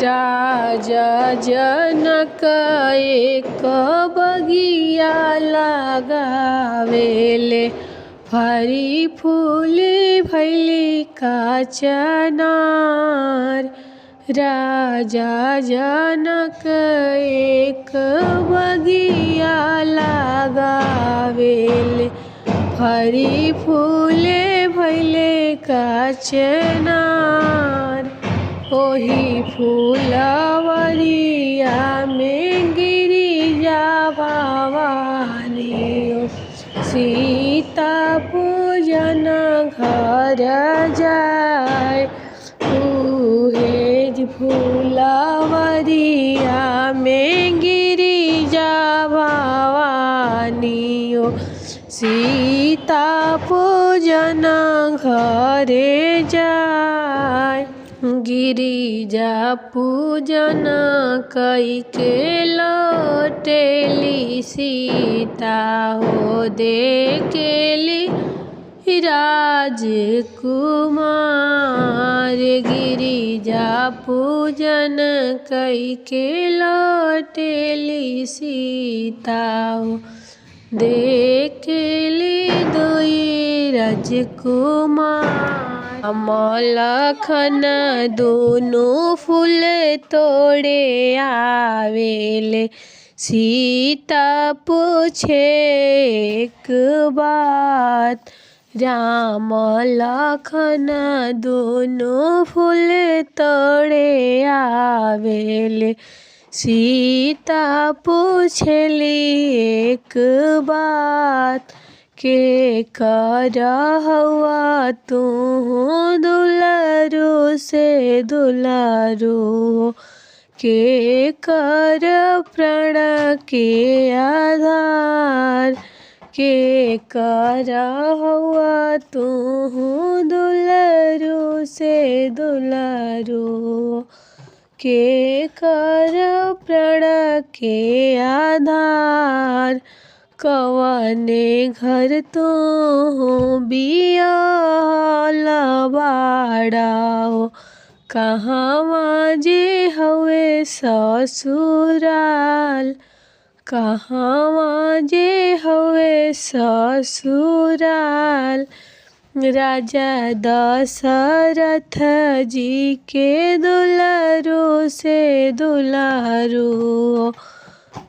राजा जनक एक बगिया लगावेले, हरी फूली भैली का चनार। राजा जनक एक बगिया लगावेले, हरी फूले भैले का चनार। ओही फूलवरिया में गिरिजा भवानी, सीता पूजन घर जाय। उहेज फूलवरिया में गिरिजा भवानी, सीता पूजन घरे जाय। गिरिजा पूजन कइके लौटेली सीता हो, देखेली राजकुमार। गिरिजा पूजन कइके लौटेली सीता हो, देखेली दुई राजकुमार। लखन दोनों फूल तोड़े आवेले, सीता पूछे एक बात। राम लखन दोनों फूल तोड़े आवेले, सीता पूछली एक बात। के कर हवा तू दुलारू से दुलारू, के कर प्राण के आधार। के कर हवा तू दुलारू से दुलारू, के कर प्राण के आधार। कवने घर तो बियाल बाड़ा, कहवा जे हवे ससुराल। कहवा जे हवे ससुराल। राजा दशरथ जी के दुलारू से दुलारू,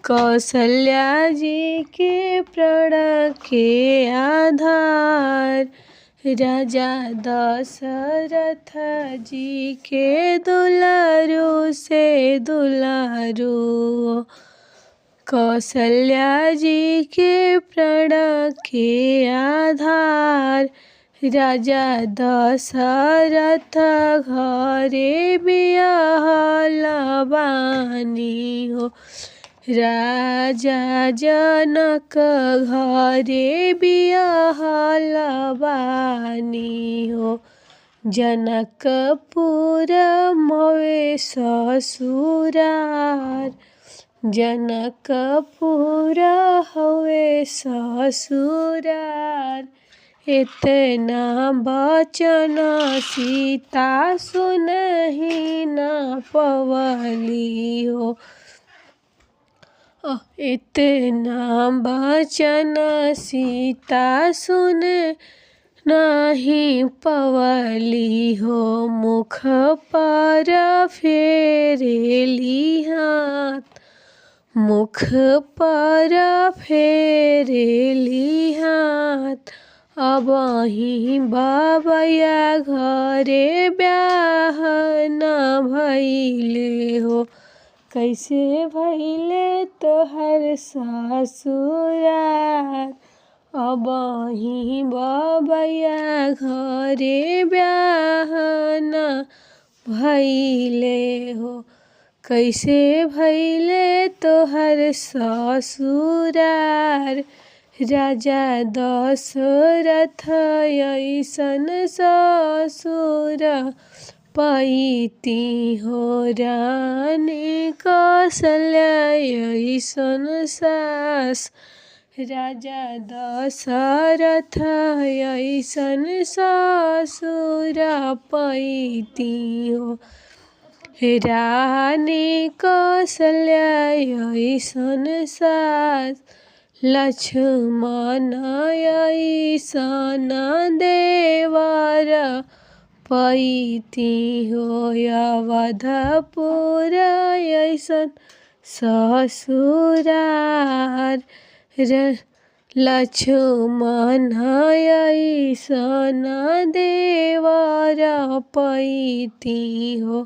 कौशल्या जी के प्राण के आधार। राजा दशरथ जी के दुलारू से दुलारू, कौशल्या जी के प्राण के आधार। राजा दशरथ घरे बियाहल बानी हो, राजा जनक घरे बियाहल बानी हो। जनकपुर मोवे ससुरार, जनकपुर हवे ससुरार। इतना बचन सीता सुनहि न पवली हो, इतना बचन सीता सुन नहीं पवली हो। मुख पर फेरेली हाथ, मुख पर फेरेली हाथ। अबही बाबैया घरे ब्याह न भइले हो, कैसे भइले तोहर ससुरार। अबही बाबैया घरे ब्याह न भइले हो, कैसे भइले तोहर ससुरार। राजा दशरथ ऐसन ससुर पैती हो, रानी कौशल्या ऐसन सास। राजा दशरथ ऐसन ससुर पैती हो, रानी कौशल्या अइसन सास लक्ष्मण अइसन देवर पैती हो अवधपुर अइसन ससुरार लक्ष्मण अइसन देवर पैती हो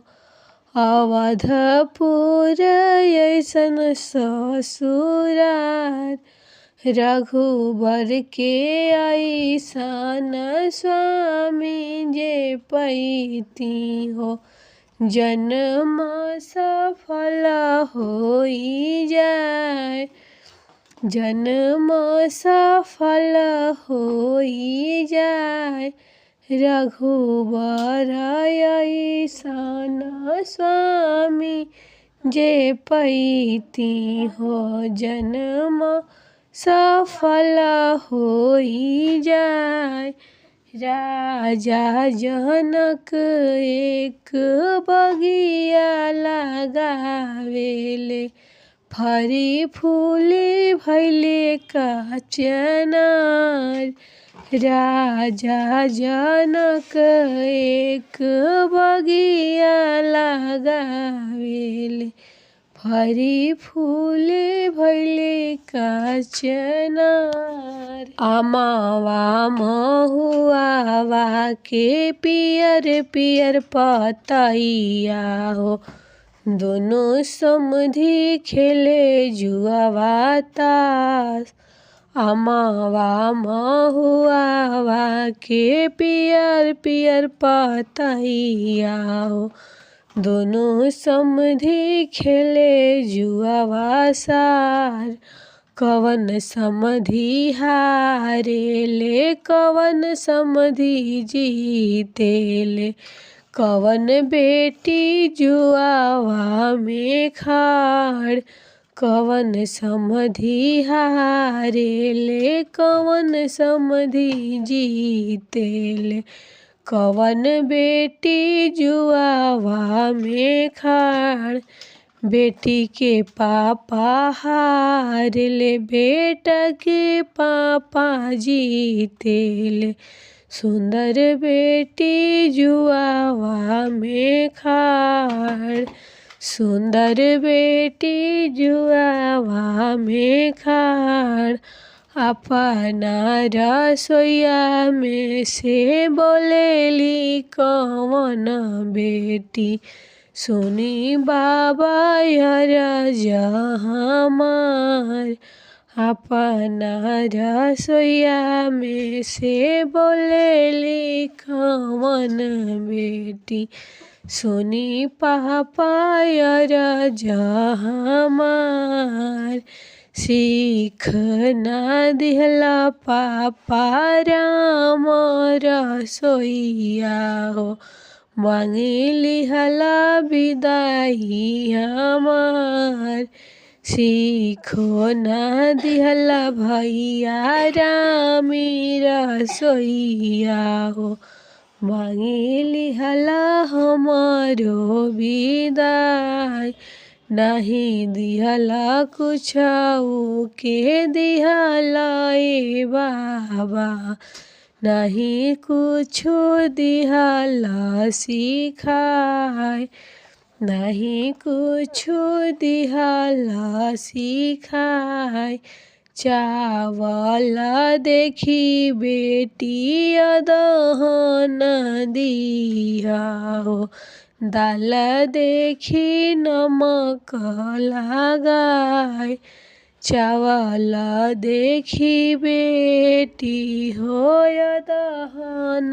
अवधपुर अइसन ससुरार रघुबर के अइसन स्वामी जे पैती हो जन्म सफल होई जाए जन्म सफल होई जाए रघुबर अइसन स्वामी जे पैती हो जन्म सफल होई जाए राजा जनक एक बगिया लगावेले फरी फूली भैले का चनार राजा जनक एक बगिया लगावेले फरी फूले भैले का चनार अमावा महुआवा के पियर पियर पतैया हो दोनों समधि खेले जुआवा तास अमावा महुआवा के पियर पियर पतैया हो दोनों समधि खेले जुआवा सार कवन समधि हारेले कवन समधि जीतेले कवन बेटी जुआवा में खाड़ कवन समधि हारेले कवन समधि जीतेले कवन बेटी जुआवा में खाड़ बेटी के पापा हारेले बेटा के पापा जीतेले सुंदर बेटी जुआवा में खाड़ सुंदर बेटी जुआवा में खाड़ अपना रसोईया में से बोलेली कवन बेटी सुनी बाबा यार हमार अपना रसोईया में से बोलेली कवन बेटी सुनी पापा यार हमार सीख ना दिहला पापा राम रसोईया हो मांगली हला विदाई हमार सीखो ना दिहला भैया रामी रसोईया हो मांगली हला हमारो विदाई नहीं दिहला कुछ के दिहला ए बाबा नहीं कुछ दिहला सिखाए नहीं कुछ दिहला सिखाए चावल देखी बेटी दहन दिया हो दाल देखी नमक लगाए चावल देखी बेटी हो दहन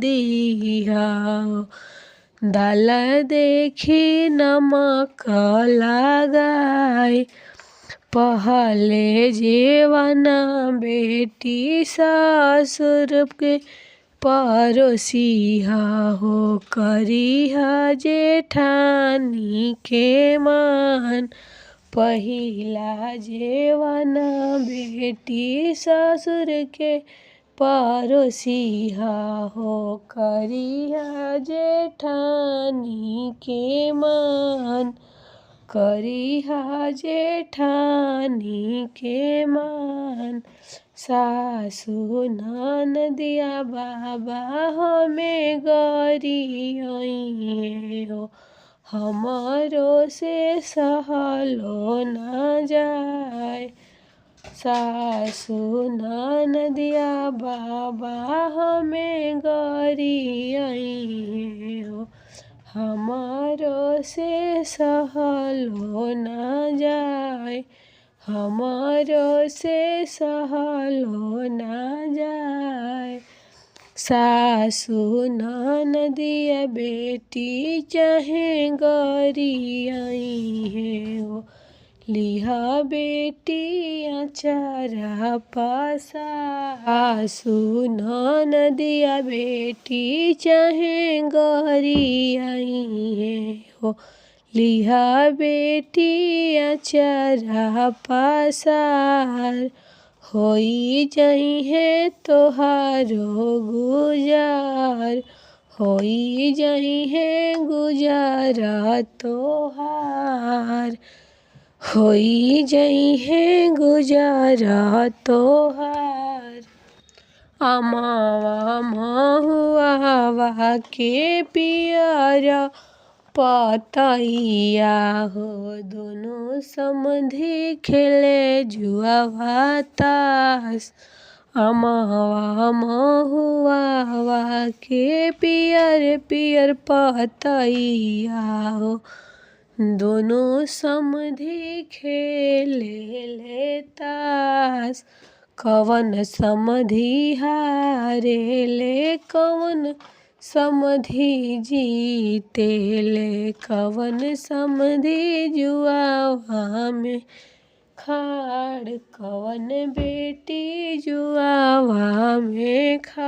दिया हो दाल देखी नमक लगाए पहले जेवना बेटी ससुर के पड़ोसिया हो करिहा जेठानी के मान पहिला जेवना बेटी ससुर के परोसिहा हो करिहा जेठानी के मान, करिहा जेठानी के मान। सासु ननदिया बाबा हमें गरियहिए हो, हमरो से सहलो न जाए। सासु ननदिया बाबा हमें गरियहिए हो, हमरो से सहलो न जाए, हमरो से सहलो न जाए। सासु ननदिया बेटी चाहे गरियहिए हो, लिहा बेटी अचारा पसार। सासु ननदिया बेटी चाहे गरियहिए हो, लिहा बेटी अचारा पसार। होई जइहे तोहारो गुजार, होई जइहे गुजारा तोहार, होई जइहे गुजारा तोहार। अमावा महुआवा के पियरा पतइया हो, दुनु समधि खेले जुआवा तास। अमावा महुआवा के पियर पियर पतइया हो, दुनु समधि खेले तास। कवन समधि हारेले कवन समधि जीतेले, कवन समधि जुआवा में खाड़, कवन बेटी जुआवा में खाड़।